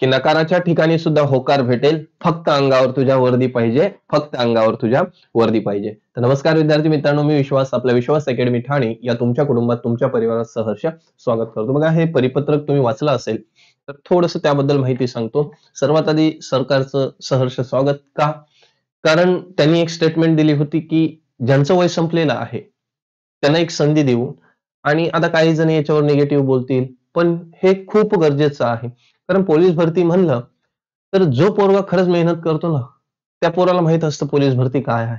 की नकाराच्या ठिकाणी सुद्धा होकार भेटेल, फक्त अंगावर तुझ्या वर्दी पाहिजे, फक्त अंगावर तुझ्या वर्दी पाहिजे. तर नमस्कार विद्यार्थी मित्रांनो, मी विश्वास, आपल्या विश्वास अकॅडमी ठाणे या तुमच्या कुटुंबात तुमच्या परिवारात सहर्ष स्वागत करतो. बघा, हे परिपत्रक तुम्ही वाचलं असेल तर थोडंसं त्याबद्दल माहिती सांगतो. सर्वात आधी सरकारचं सहर्ष स्वागत. का? कारण त्यांनी एक स्टेटमेंट दिली होती की ज्यांचं वय संपलेलं आहे त्यांना एक संधी देऊ, आणि आता काही जण याच्यावर निगेटिव्ह बोलतील, पण हे खूप गरजेचं आहे. कारण पोलीस भरती म्हणलं तर जो पोरगा खरंच मेहनत करतो ना, त्या पोराला माहित असतं पोलीस भरती काय आहे.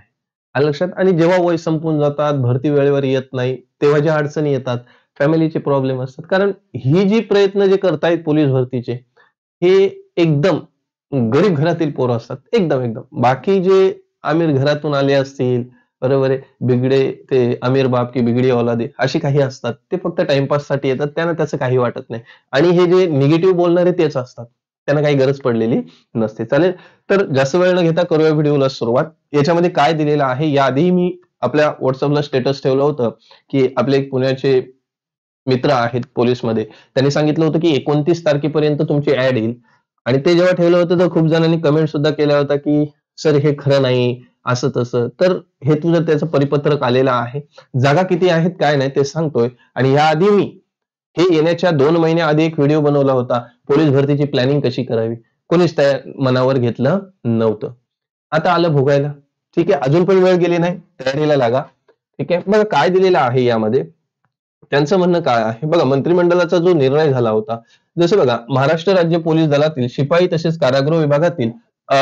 आलं लक्षात? आणि जेव्हा वय संपून जातात, भरती वेळेवर येत नाही, तेव्हा ज्या अडचणी येतात, फॅमिलीचे प्रॉब्लेम असतात. कारण ही जी प्रयत्न जे करतायत पोलीस भरतीचे, हे एकदम गरीब घरातील पोरं असतात. एकदम एकदम बाकी जे आमिर घरातून आले असतील, बरोबर आहे, बिगडे ते अमीर बाप की बिगडी औलादे अशी काही असतात, ते फक्त टाइमपास साठी येतात, त्यांना त्याचं काही वाटत नाही. आणि हे जे निगेटिव्ह बोलणारे तेच असतात, त्यांना काही गरज पडलेली नसते. चालेल, तर जास्त वेळ न घेता करूया व्हिडिओला सुरुवात. याच्यामध्ये काय दिलेलं आहे, याआधी मी आपल्या व्हॉट्सअपला स्टेटस ठेवलं होतं की आपले एक पुण्याचे मित्र आहेत पोलीसमध्ये, त्यांनी सांगितलं होतं की 29 तारखेपर्यंत तुमची ऍड येईल. आणि ते जेव्हा ठेवलं होतं तर खूप जणांनी कमेंट सुद्धा केल्या होत्या की सर हे खरं नाही, असं तसं. तर हे तुझं त्याचं परिपत्रक आलेलं आहे. जागा किती आहेत काय नाही ते सांगतोय. आणि याआधी मी हे येण्याच्या 2 महिन्याआधी एक व्हिडिओ बनवला होता, पोलीस भरतीची प्लॅनिंग कशी करावी. कोणीच त्या मनावर घेतलं नव्हतं. आता आलं भोगायला. ठीक आहे, अजून पण वेळ गेली नाही, तयारीला लागा. ठीक आहे, बघा काय दिलेलं आहे यामध्ये. त्यांचं म्हणणं काय आहे बघा, मंत्रिमंडळाचा जो निर्णय झाला होता, जसं बघा, महाराष्ट्र राज्य पोलीस दलातील शिपाई तसेच कारागृह विभागातील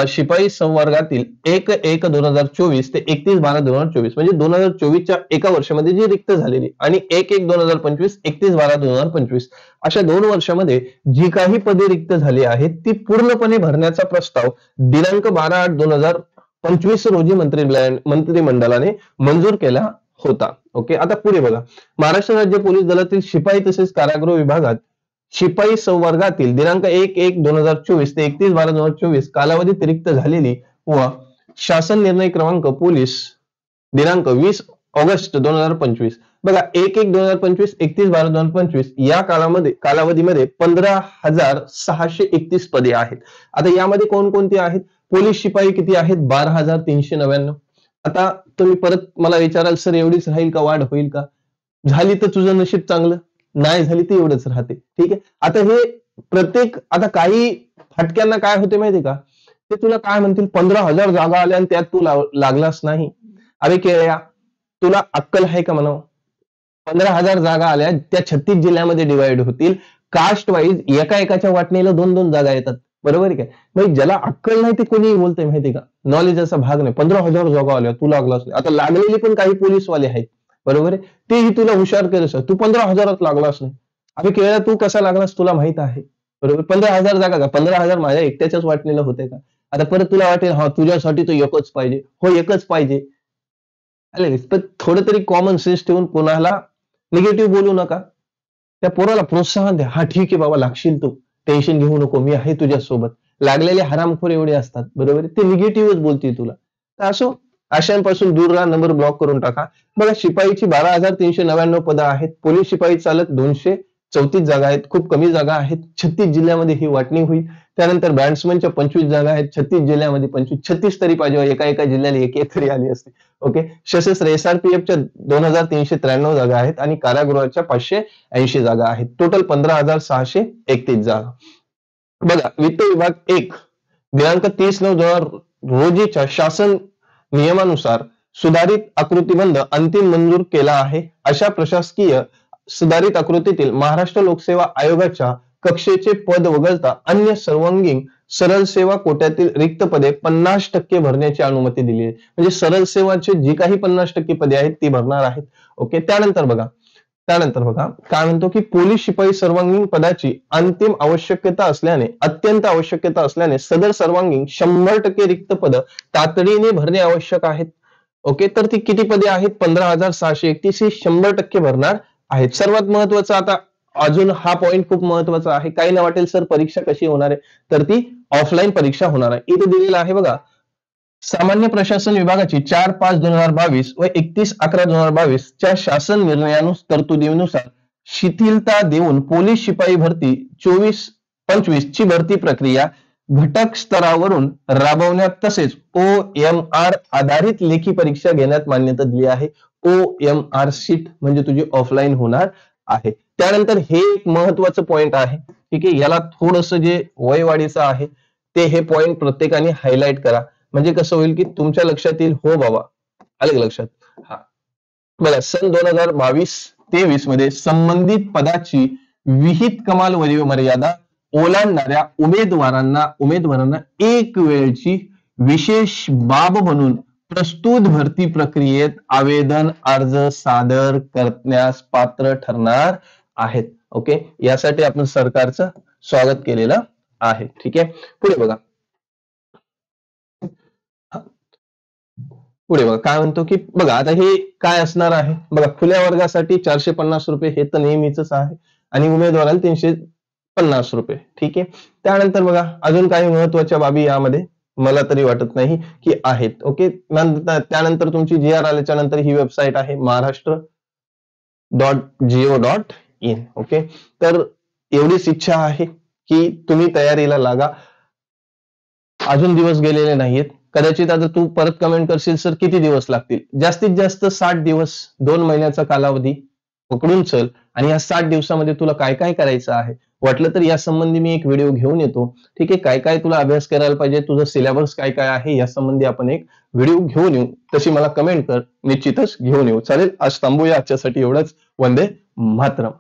शिपाई संवर्गातील 1/1/2024 ते 31/12/2024 म्हणजे 2024च्या एका वर्षामध्ये जी रिक्त झालेली, आणि 1/1/2025 31/12/2025 अशा 2 वर्षामध्ये जी काही पदे रिक्त झाली आहेत ती पूर्णपणे भरण्याचा प्रस्ताव दिनांक 12/8/2025 रोजी मंत्रिमंडळाने मंजूर केला होता. ओके, आता पुढे बघा. महाराष्ट्र राज्य पोलीस दलातील शिपाई तसेच कारागृह विभागात शिपाई संवर्गातील दिनांक 1/1/2024 ते 31/12/2024 कालावधीत रिक्त झालेली व शासन निर्णय क्रमांक पोलीस दिनांक 20 ऑगस्ट 2025, बघा, 1/1/2025 31/12/2025 या कालावधीमध्ये 15,631 पदे आहेत. आता यामध्ये कोणकोणती आहेत? पोलीस शिपाई किती आहेत? 12,399. आता तुम्ही परत मला विचाराल, सर एवढीच राहील का, वाढ होईल का? झाली तर तुझं नशीब चांगलं, नाही झाली तर एवढंच राहते. ठीक आहे, आता हे प्रत्येक, आता काही फटक्यांना काय होते माहिती का, ते तुला काय म्हणतील, 15,000 जागा आल्या आणि त्यात तू लागलास नाही. अरे केळ्या, तुला अक्कल आहे का म्हणावं? 15,000 जागा आल्या, त्या 36 जिल्ह्यामध्ये डिवाइड होतील. कास्ट वाईज एका एकाच्या वाटणीला 2-2 जागा येतात. बरोबर आहे काय? मग ज्याला अक्कल नाही ते कोणी बोलतंय माहिती का, नॉलेजचा भाग नाही. 15,000 जागा आल्या, तू लागलास नाही. आता लागलेले पण काही पोलीसवाले आहेत, बरोबर आहे, तेही तुला हुशार केलं, तू 15,000 लागलास नाही. अरे केळ्या, तू कसा लागलास तुला माहित आहे, बरोबर. 15,000 जागा का, 15,000 माझ्या एकट्याच्याच वाटणीला होते का? आता परत तुला वाटेल, हा तुझ्यासाठी तो एकच पाहिजे. हो, एकच पाहिजे. आले, पण थोडं तरी कॉमन सेन्स ठेवून कोणाला निगेटिव्ह बोलू नका. त्या पोराला प्रोत्साहन द्या. हा ठीक आहे बाबा, लागशील तू, टेन्शन घेऊ नको, मी आहे तुझ्यासोबत. लागलेले हरामखोर एवढे असतात, बरोबर, ते निगेटिव्हच बोलतील तुला. तर असो, अशांपासून दूर राहा, नंबर ब्लॉक करून टाका. बघा, शिपाईची 12,399 पदं आहेत. पोलीस शिपाई चालक 234 जागा आहेत, खूप कमी जागा आहेत. 36 जिल्ह्यामध्ये ही वाटणी होईल. त्यानंतर बॅट्समनच्या 25 जागा आहेत, 36 जिल्ह्यामध्ये 36 तरी पाहिजे, एका एका जिल्ह्याला एक एक तरी आली असते. ओके, सशस्त्र SRPFच्या 2,393 जागा आहेत आणि कारागृहाच्या 580 जागा आहेत. टोटल 15,631 जागा. बघा, वित्त विभाग 1 दिनांक 30/9/2000 रोजीच्या शासन नियमानुसार सुधारित आकृतीबंध अंतिम मंजूर केला आहे. अशा प्रशासकीय सुधारित आकृतीतील महाराष्ट्र लोकसेवा आयोगाच्या कक्षेचे पद वगळता अन्य सर्वांगीण सरळ सेवा कोट्यातील रिक्त पदे 50% भरण्याची अनुमती दिली आहे. म्हणजे सरळ सेवाचे जी काही 50% पदे आहेत ती भरणार आहेत. ओके, त्यानंतर बघा काय म्हणतो की पोलीस शिपाई सर्वांगीण पदाची अंतिम आवश्यकता असल्याने, अत्यंत आवश्यकता असल्याने सदर सर्वांगीण 100% रिक्त पद तातडीने भरणे आवश्यक आहेत. ओके, तर ती किती पदे आहेत? 15,631 ही 100% भरणार आहेत. सर्वात महत्वाचं, आता अजून हा पॉइंट खूप महत्वाचा आहे. काही ना वाटेल सर परीक्षा कशी होणार आहे, तर ती ऑफलाईन परीक्षा होणार आहे. इथे दिलेलं आहे बघा, सामान्य प्रशासन विभागाची 4/5/2022 व 31/11/2022 च्या शासन निर्णयानुसार तरतुदीनुसार शिथिलता देऊन पोलीस शिपाई भरती 24 25 ची भरती प्रक्रिया घटक स्तरावरून राबवण्यात तसेच OMR आधारित लेखी परीक्षा घेण्यात मान्यता दिली आहे. OMR शीट म्हणजे तुझी ऑफलाईन होणार आहे. त्यानंतर हे एक महत्वाचं पॉइंट आहे, ठीक आहे. याला थोडंसं जे वयवाढीचं आहे ते हे पॉइंट प्रत्येकाने हायलाइट करा, म्हणजे कसं होईल की तुमच्या लक्षात येईल, हो बाबा आलं का लक्षात. हा बघा, सन 2022-23 मध्ये संबंधित पदाची विहित कमाल वयोमर्यादा ओलांडणाऱ्या उमेदवारांना एक वेळची विशेष बाब म्हणून प्रस्तुत भरती प्रक्रियेत आवेदन अर्ज सादर करण्यास पात्र ठरणार आहेत. ओके, यासाठी आपण सरकारचं स्वागत केलेलं आहे. ठीक आहे, पुढे बघा. पुढे बघा काय म्हणतो की बघा आता हे काय असणार आहे. बघा, खुल्या वर्गासाठी 450 रुपये हे तर नेहमीच आहे आणि उमेदवाराला 350 रुपये. ठीक आहे, त्यानंतर बघा अजून काही महत्वाच्या बाबी यामध्ये मला तरी वाटत नाही की आहेत. ओके, त्यानंतर तुमची GR आल्याच्या नंतर ही वेबसाईट आहे महाराष्ट्र.go.in. ओके, तर एवढीच इच्छा आहे की तुम्ही तयारीला लागा. अजून दिवस गेलेले नाहीत. कदाचित आता तू परत कमेंट करशील सर किती दिवस लागतील. जास्तीत जास्त 60 दिवस, 2 महिन्याचा कालावधी पकडून चल. आणि या 60 दिवसामध्ये तुला काय काय करायचं आहे, वाटलं तर या संबंधी मी एक व्हिडिओ घेऊन येतो. ठीक आहे, काय काय तुला अभ्यास करायला पाहिजे, तुझं सिलेबस काय काय आहे या संबंधी आपण एक व्हिडिओ घेऊन येऊ. तशी मला कमेंट कर, निश्चितच घेऊन येऊ. चालेल, आज थांबूया. आजच्यासाठी एवढंच. वंदे मातरम.